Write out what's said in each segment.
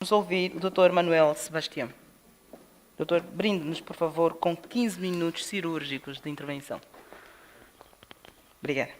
Vamos ouvir o Dr. Manuel Sebastião. Doutor, brinde-nos, por favor, com 15 minutos cirúrgicos de intervenção. Obrigada.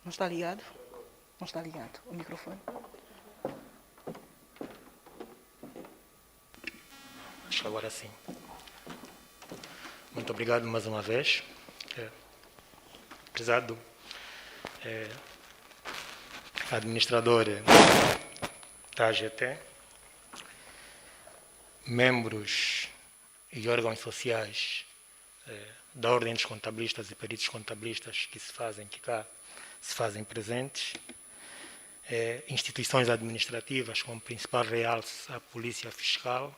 Não está ligado? Não está ligado o microfone? Acho que agora sim. Muito obrigado mais uma vez. Prezado administrador da AGT, membros e órgãos sociais da Ordem dos Contabilistas e Peritos Contabilistas que cá se fazem presentes, instituições administrativas como principal realce a Polícia Fiscal,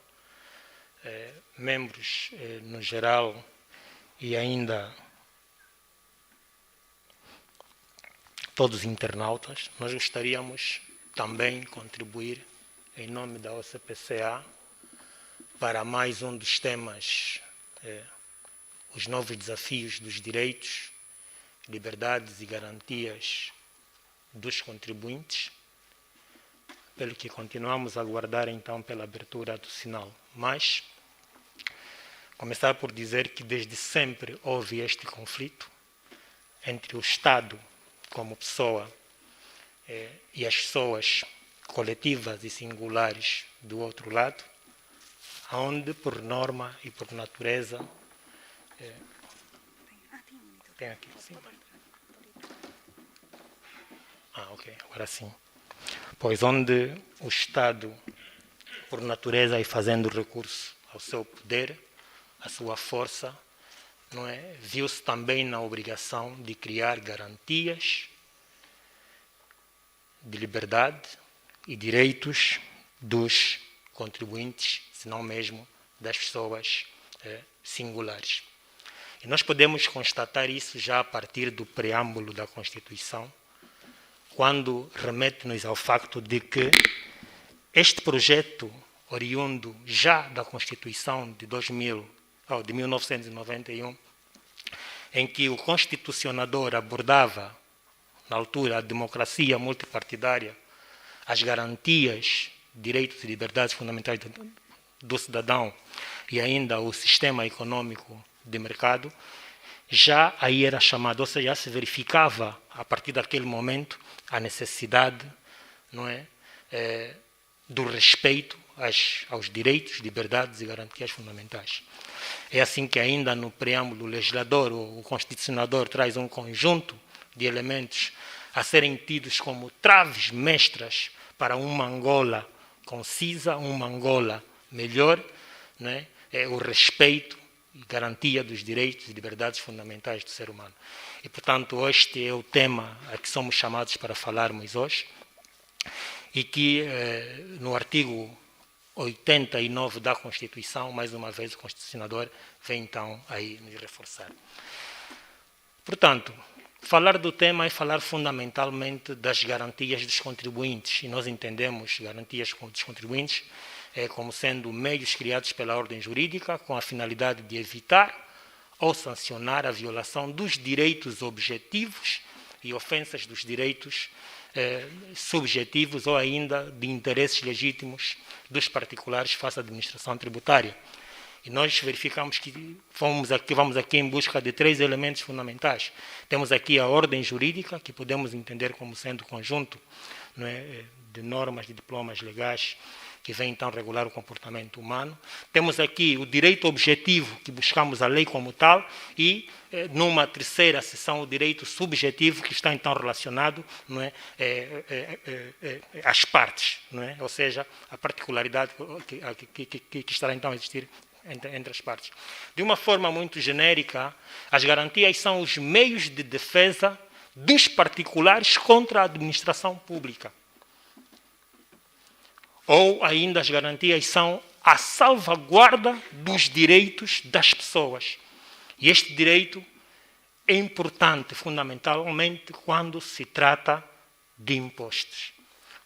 membros no geral e ainda todos os internautas, nós gostaríamos também contribuir em nome da OCPCA para mais um dos temas, os novos desafios dos direitos, liberdades e garantias dos contribuintes, pelo que continuamos a aguardar então pela abertura do sinal. Mas começar por dizer que desde sempre houve este conflito entre o Estado como pessoa e as pessoas coletivas e singulares do outro lado, onde por norma e por natureza tem aqui, sim. Ok, agora sim. Pois onde o Estado, por natureza, e fazendo recurso ao seu poder, à sua força, não é, viu-se também na obrigação de criar garantias de liberdade e direitos dos contribuintes, se não mesmo das pessoas singulares. E nós podemos constatar isso já a partir do preâmbulo da Constituição, quando remete-nos ao facto de que este projeto, oriundo já da Constituição de 1991, em que o constitucionador abordava, na altura, a democracia multipartidária, as garantias, direitos e liberdades fundamentais do cidadão e ainda o sistema econômico de mercado, já aí era chamado, ou seja, já se verificava, a partir daquele momento, a necessidade, não é, do respeito aos direitos, liberdades e garantias fundamentais. É assim que ainda no preâmbulo legislador, o constitucionador traz um conjunto de elementos a serem tidos como traves mestras para uma Angola concisa, uma Angola melhor, né? O respeito e garantia dos direitos e liberdades fundamentais do ser humano. E, portanto, este é o tema a que somos chamados para falarmos hoje, e que no artigo 89 da Constituição, mais uma vez o constitucionador vem então aí nos reforçar. Portanto, falar do tema é falar fundamentalmente das garantias dos contribuintes, e nós entendemos garantias dos contribuintes como sendo meios criados pela ordem jurídica com a finalidade de evitar ou sancionar a violação dos direitos objetivos e ofensas dos direitos subjetivos ou ainda de interesses legítimos dos particulares face à administração tributária. E nós verificamos que vamos aqui em busca de 3 elementos fundamentais. Temos aqui a ordem jurídica, que podemos entender como sendo conjunto, não é, de normas, de diplomas legais, que vem então regular o comportamento humano. Temos aqui o direito objetivo, que buscamos a lei como tal, e numa terceira seção o direito subjetivo, que está então relacionado, não é, às partes, não é? Ou seja, a particularidade que estará então a existir entre as partes. De uma forma muito genérica, as garantias são os meios de defesa dos particulares contra a administração pública. Ou ainda as garantias são a salvaguarda dos direitos das pessoas. E este direito é importante, fundamentalmente, quando se trata de impostos.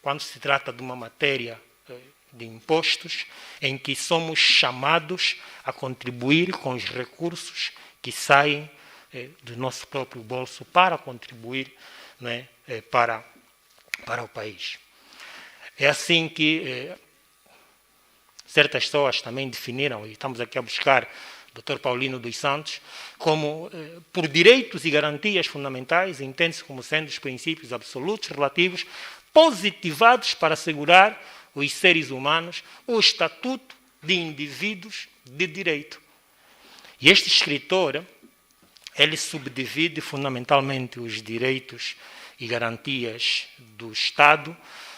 Quando se trata de uma matéria de impostos em que somos chamados a contribuir com os recursos que saem do nosso próprio bolso para contribuir, né, para o país. É assim que certas pessoas também definiram, e estamos aqui a buscar Dr. Paulino dos Santos, como, por direitos e garantias fundamentais, entende-se como sendo os princípios absolutos relativos, positivados para assegurar os seres humanos o estatuto de indivíduos de direito. E este escritor, ele subdivide fundamentalmente os direitos e garantias do Estado,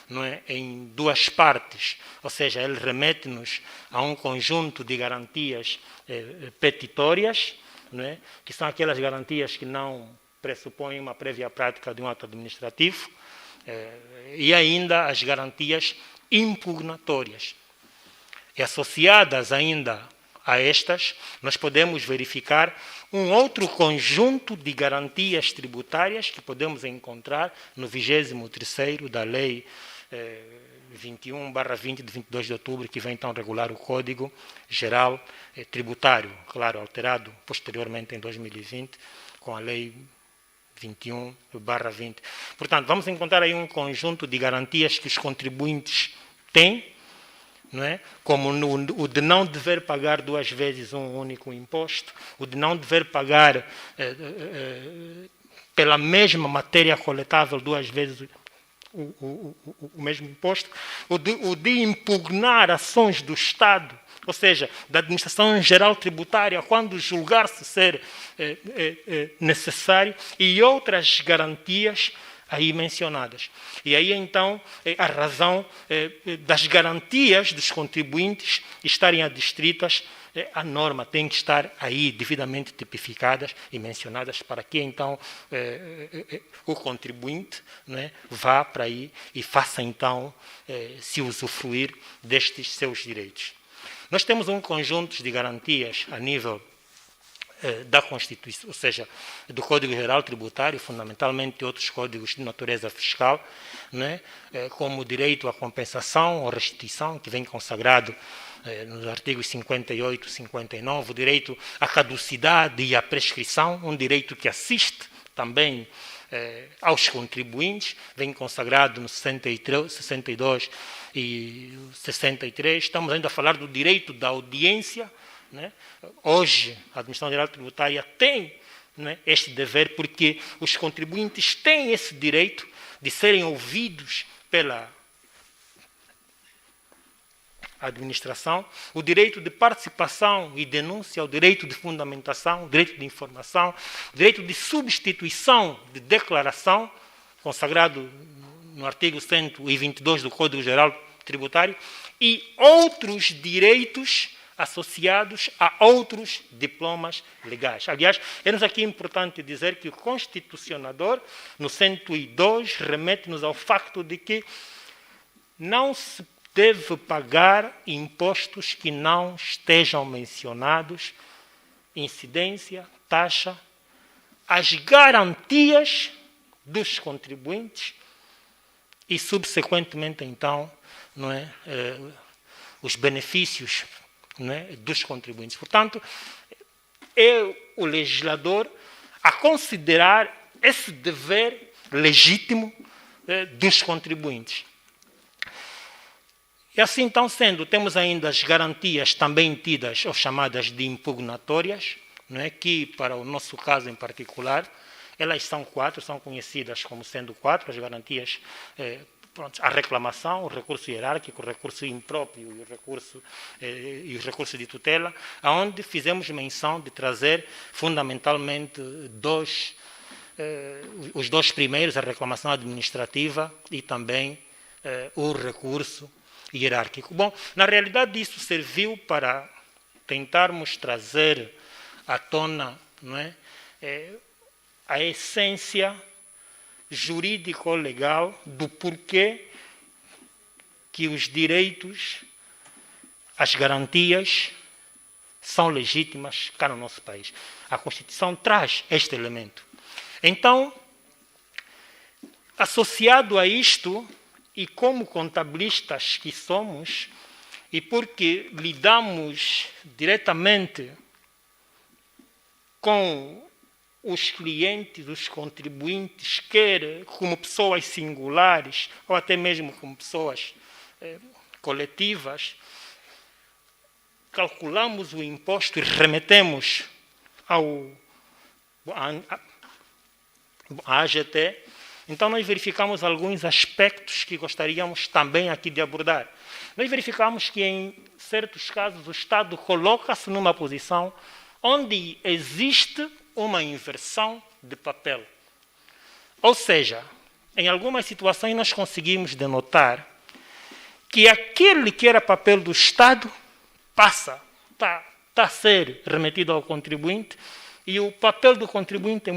não é, em duas partes, ou seja, ele remete-nos a um conjunto de garantias petitórias, não é, que são aquelas garantias que não pressupõem uma prévia prática de um ato administrativo, e ainda as garantias impugnatórias. E associadas ainda a estas, nós podemos verificar um outro conjunto de garantias tributárias que podemos encontrar no 23º da Lei 21/20 de 22 de outubro, que vem então regular o Código Geral Tributário, claro, alterado posteriormente em 2020 com a Lei 21/20. Portanto, vamos encontrar aí um conjunto de garantias que os contribuintes têm, não é? Como o de não dever pagar duas vezes um único imposto, o de não dever pagar pela mesma matéria coletável duas vezes o mesmo imposto, o de impugnar ações do Estado, ou seja, da Administração Geral Tributária, quando julgar-se ser necessário, e outras garantias aí mencionadas. E aí, então, a razão das garantias dos contribuintes estarem adstritas, a norma tem que estar aí devidamente tipificadas e mencionadas para que, então, o contribuinte, né, vá para aí e faça, então, se usufruir destes seus direitos. Nós temos um conjunto de garantias a nível da Constituição, ou seja, do Código Geral Tributário, fundamentalmente outros códigos de natureza fiscal, né, como o direito à compensação ou restituição, que vem consagrado nos artigos 58 e 59, o direito à caducidade e à prescrição, um direito que assiste também aos contribuintes, vem consagrado no 63, 62 e 63. Estamos ainda a falar do direito da audiência, né? Hoje, a Administração Geral Tributária tem, né, este dever, porque os contribuintes têm esse direito de serem ouvidos pela administração, o direito de participação e denúncia, o direito de fundamentação, o direito de informação, o direito de substituição de declaração, consagrado no artigo 122 do Código Geral Tributário, e outros direitos associados a outros diplomas legais. Aliás, é-nos aqui importante dizer que o Constitucionador, no 102, remete-nos ao facto de que não se deve pagar impostos que não estejam mencionados, incidência, taxa, as garantias dos contribuintes e, subsequentemente, então, não é, os benefícios, não é, dos contribuintes. Portanto, é o legislador a considerar esse dever legítimo dos contribuintes. E assim, então, sendo, temos ainda as garantias também tidas ou chamadas de impugnatórias, não é, que, para o nosso caso em particular, elas são 4, são conhecidas como sendo 4, as garantias, a reclamação, o recurso hierárquico, o recurso impróprio e o recurso de tutela, onde fizemos menção de trazer fundamentalmente os dois primeiros, a reclamação administrativa e também o recurso hierárquico. Bom, na realidade isso serviu para tentarmos trazer à tona, não é, a essência jurídico-legal do porquê que os direitos, as garantias são legítimas cá no nosso país. A Constituição traz este elemento. Então, associado a isto, e como contabilistas que somos, e porque lidamos diretamente com os clientes, os contribuintes, quer como pessoas singulares, ou até mesmo como pessoas coletivas, calculamos o imposto e remetemos à AGT. Então, nós verificamos alguns aspectos que gostaríamos também aqui de abordar. Nós verificamos que, em certos casos, o Estado coloca-se numa posição onde existe uma inversão de papel. Ou seja, em algumas situações nós conseguimos denotar que aquele que era papel do Estado está a ser remetido ao contribuinte, e o papel do contribuinte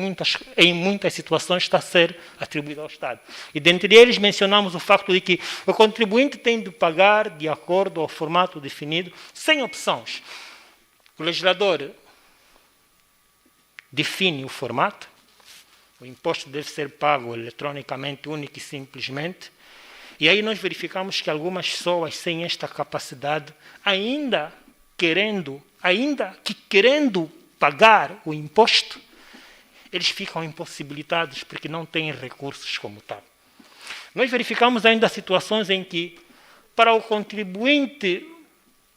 em muitas situações está a ser atribuído ao Estado. E dentre eles mencionamos o facto de que o contribuinte tem de pagar de acordo ao formato definido, sem opções. O legislador define o formato, o imposto deve ser pago eletronicamente, único e simplesmente, e aí nós verificamos que algumas pessoas sem esta capacidade, ainda querendo pagar o imposto, eles ficam impossibilitados porque não têm recursos como tal. Nós verificamos ainda situações em que, para o contribuinte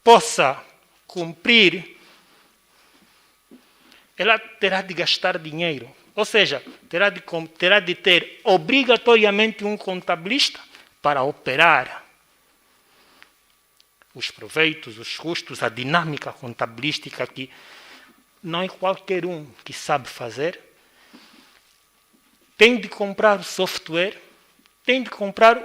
possa cumprir, ela terá de gastar dinheiro, ou seja, terá de ter obrigatoriamente um contabilista para operar os proveitos, os custos, a dinâmica contabilística que não é qualquer um que sabe fazer. Tem de comprar software, tem de comprar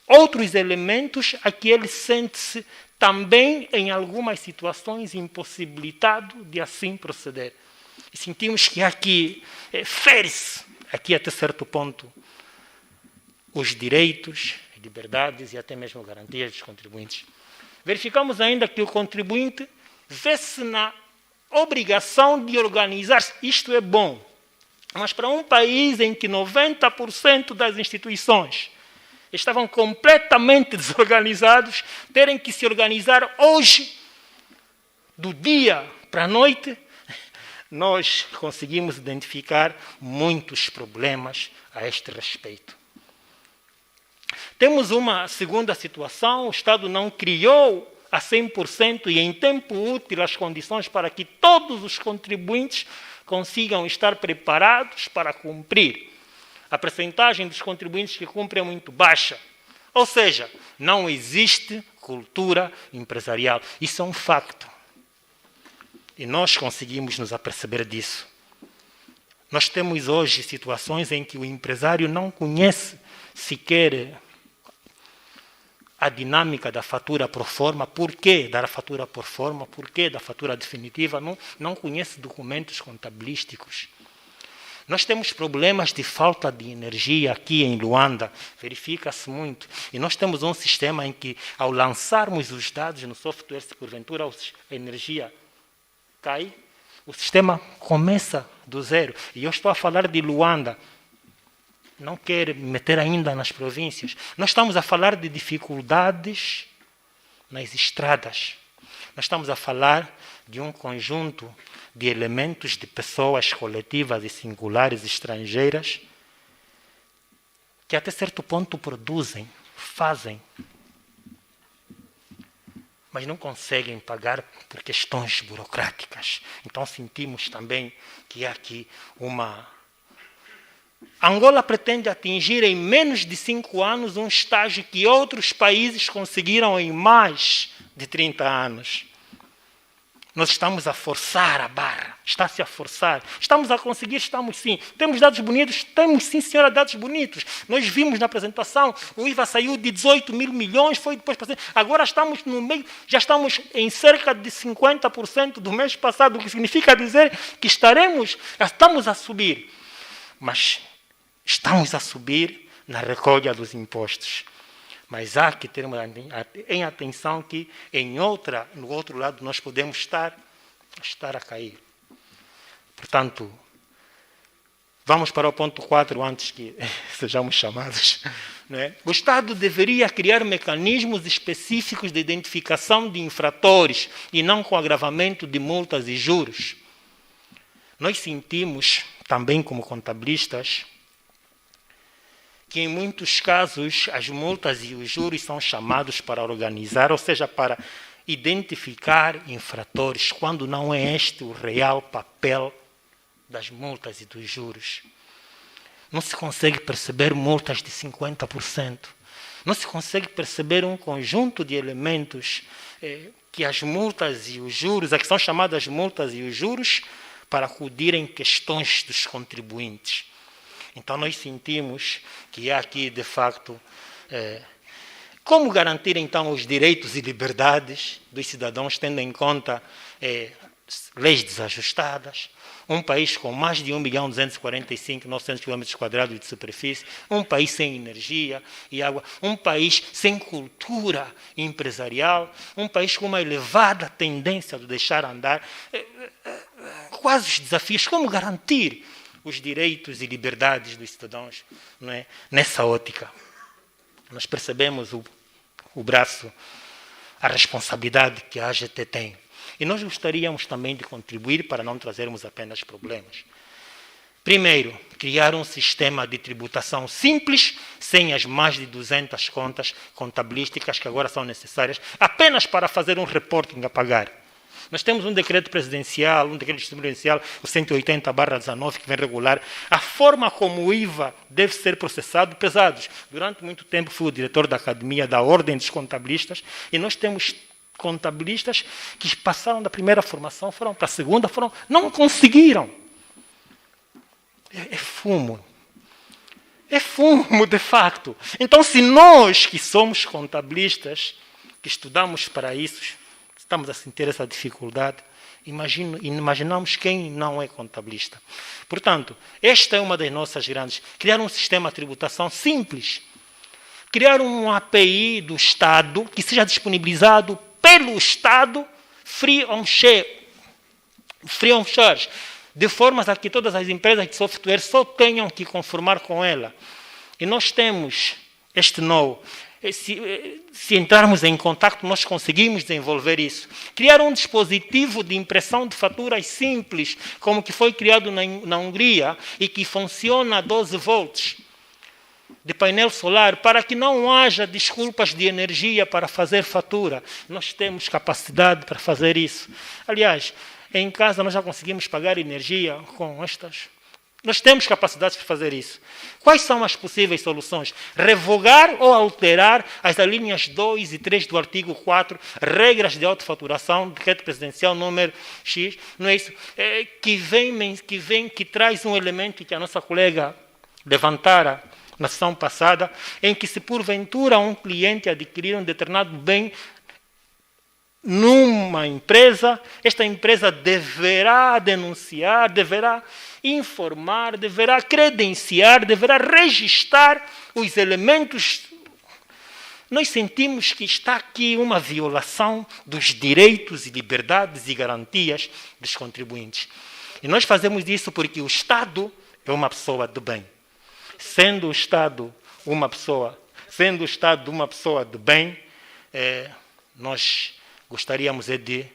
outros elementos a que ele sente-se também, em algumas situações, impossibilitado de assim proceder. E sentimos que aqui fere-se, aqui até certo ponto, os direitos, liberdades e até mesmo garantias dos contribuintes. Verificamos ainda que o contribuinte vê-se na obrigação de organizar-se. Isto é bom, mas para um país em que 90% das instituições estavam completamente desorganizados, terem que se organizar hoje, do dia para a noite, nós conseguimos identificar muitos problemas a este respeito. Temos uma segunda situação: o Estado não criou a 100% e em tempo útil as condições para que todos os contribuintes consigam estar preparados para cumprir. A percentagem dos contribuintes que cumprem é muito baixa. Ou seja, não existe cultura empresarial. Isso é um facto. E nós conseguimos nos aperceber disso. Nós temos hoje situações em que o empresário não conhece sequer a dinâmica da fatura por forma, por que dar a fatura por forma, por que da fatura definitiva, não conhece documentos contabilísticos. Nós temos problemas de falta de energia aqui em Luanda, verifica-se muito. E nós temos um sistema em que, ao lançarmos os dados no software, se porventura a energia cai, o sistema começa do zero. E eu estou a falar de Luanda, não quero me meter ainda nas províncias. Nós estamos a falar de dificuldades nas estradas. Nós estamos a falar de um conjunto de elementos de pessoas coletivas e singulares estrangeiras que até certo ponto produzem, fazem, mas não conseguem pagar por questões burocráticas. Então sentimos também que há aqui uma... Angola pretende atingir em menos de 5 anos um estágio que outros países conseguiram em mais de 30 anos. Nós estamos a forçar a barra, está-se a forçar. Estamos a conseguir, estamos sim. Temos dados bonitos? Temos sim, senhora, dados bonitos. Nós vimos na apresentação, o IVA saiu de 18 mil milhões, foi depois para... Agora estamos no meio, já estamos em cerca de 50% do mês passado, o que significa dizer que estamos a subir. Mas estamos a subir na recolha dos impostos. Mas há que ter em atenção que no outro lado nós podemos estar a cair. Portanto, vamos para o ponto 4 antes que sejamos chamados não é? O Estado deveria criar mecanismos específicos de identificação de infratores e não com agravamento de multas e juros. Nós sentimos, também como contabilistas, que em muitos casos as multas e os juros são chamados para organizar, ou seja, para identificar infratores, quando não é este o real papel das multas e dos juros. Não se consegue perceber multas de 50%. Não se consegue perceber um conjunto de elementos que as multas e os juros, a que são chamadas multas e os juros, para acudirem questões dos contribuintes. Então, nós sentimos que há aqui, de facto, como garantir, então, os direitos e liberdades dos cidadãos, tendo em conta leis desajustadas, um país com mais de 1.245.900 km² de superfície, um país sem energia e água, um país sem cultura empresarial, um país com uma elevada tendência de deixar andar. Quais os desafios? Como garantir os direitos e liberdades dos cidadãos, não é? Nessa ótica? Nós percebemos o braço, a responsabilidade que a AGT tem. E nós gostaríamos também de contribuir para não trazermos apenas problemas. Primeiro, criar um sistema de tributação simples, sem as mais de 200 contas contabilísticas que agora são necessárias, apenas para fazer um reporting a pagar. Nós temos um decreto presidencial, o 180/19, que vem regular a forma como o IVA deve ser processado pesados. Durante muito tempo fui o diretor da Academia da Ordem dos Contabilistas e nós temos contabilistas que passaram da primeira formação, foram para a segunda, não conseguiram. É fumo. É fumo, de facto. Então, se nós que somos contabilistas, que estudamos para isso, estamos a sentir essa dificuldade, imaginamos quem não é contabilista. Portanto, esta é uma das nossas grandes... Criar um sistema de tributação simples. Criar um API do Estado que seja disponibilizado pelo Estado, free on charge, de forma a que todas as empresas de software só tenham que conformar com ela. E nós temos este know. Se entrarmos em contato, nós conseguimos desenvolver isso. Criar um dispositivo de impressão de faturas simples, como que foi criado na Hungria e que funciona a 12 volts, de painel solar, para que não haja desculpas de energia para fazer fatura. Nós temos capacidade para fazer isso. Aliás, em casa nós já conseguimos pagar energia com estas. Nós temos capacidade para fazer isso. Quais são as possíveis soluções? Revogar ou alterar as alíneas 2 e 3 do artigo 4, regras de autofaturação, decreto presidencial número X, não é isso? Que traz um elemento que a nossa colega levantara na sessão passada, em que se porventura um cliente adquirir um determinado bem numa empresa, esta empresa deverá denunciar, deverá informar, deverá credenciar, deverá registrar os elementos. Nós sentimos que está aqui uma violação dos direitos e liberdades e garantias dos contribuintes. E nós fazemos isso porque o Estado é uma pessoa do bem. Sendo o Estado uma pessoa de bem, nós gostaríamos de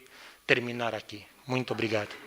terminar aqui. Muito obrigado.